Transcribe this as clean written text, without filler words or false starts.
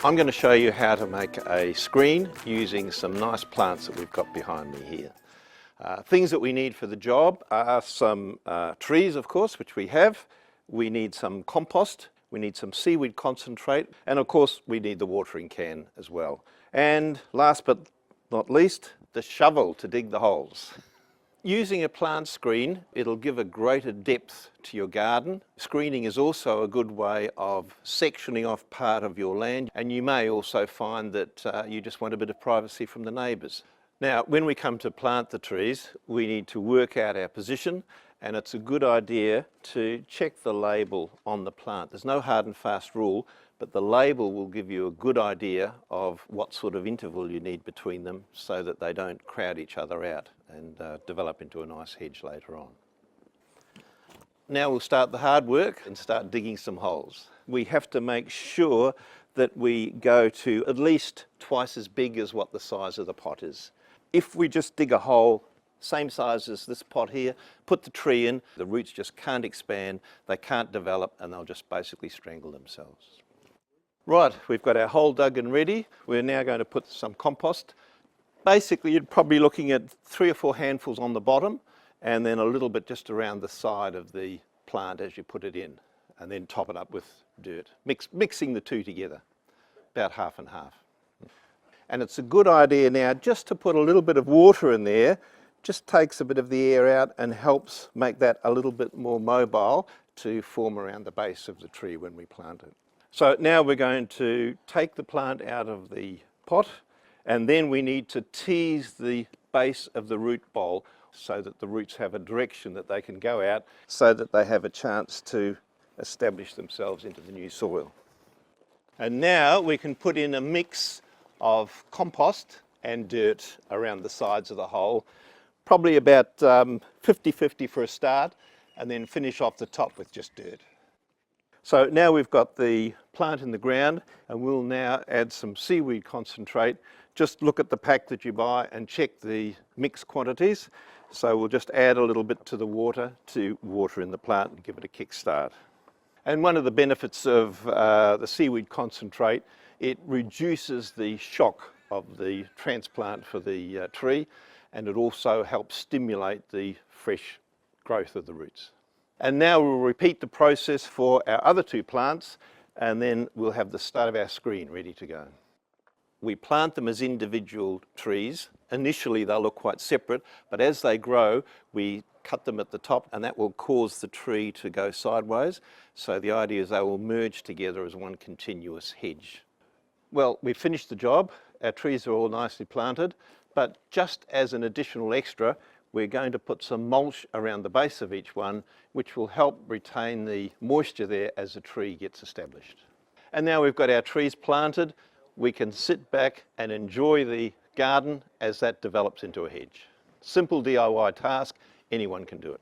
I'm going to show you how to make a screen using some nice plants that we've got behind me here. Things that we need for the job are some trees, of course, which we have. We need some compost, we need some seaweed concentrate, and of course we need the watering can as well. And last but not least, the shovel to dig the holes. Using a plant screen, it'll give a greater depth to your garden. Screening is also a good way of sectioning off part of your land, and you may also find that you just want a bit of privacy from the neighbours. Now, when we come to plant the trees, we need to work out our position, and it's a good idea to check the label on the plant. There's no hard and fast rule, but the label will give you a good idea of what sort of interval you need between them so that they don't crowd each other out and develop into a nice hedge later on. Now we'll start the hard work and start digging some holes. We have to make sure that we go to at least twice as big as what the size of the pot is. If we just dig a hole same size as this pot here, put the tree in, the roots just can't expand, they can't develop, and they'll just basically strangle themselves. Right, we've got our hole dug and ready. We're now going to put some compost. Basically, you're probably looking at 3 or 4 handfuls on the bottom, and then a little bit just around the side of the plant as you put it in, and then top it up with dirt, mixing the two together, about half and half. And it's a good idea now just to put a little bit of water in there. Just takes a bit of the air out and helps make that a little bit more mobile to form around the base of the tree when we plant it. So now we're going to take the plant out of the pot, and then we need to tease the base of the root bowl so that the roots have a direction that they can go out so that they have a chance to establish themselves into the new soil. And now we can put in a mix of compost and dirt around the sides of the hole. Probably about 50-50 for a start, and then finish off the top with just dirt. So now we've got the plant in the ground, and we'll now add some seaweed concentrate. Just look at the pack that you buy and check the mix quantities. So we'll just add a little bit to the water to water in the plant and give it a kick start. And one of the benefits of the seaweed concentrate, it reduces the shock of the transplant for the tree, and it also helps stimulate the fresh growth of the roots. And now we'll repeat the process for our other 2 plants, and then we'll have the start of our screen ready to go. We plant them as individual trees. Initially they'll look quite separate, but as they grow we cut them at the top, and that will cause the tree to go sideways. So the idea is they will merge together as one continuous hedge. Well, we've finished the job. Our trees are all nicely planted. But just as an additional extra, we're going to put some mulch around the base of each one, which will help retain the moisture there as the tree gets established. And now we've got our trees planted, we can sit back and enjoy the garden as that develops into a hedge. Simple DIY task, anyone can do it.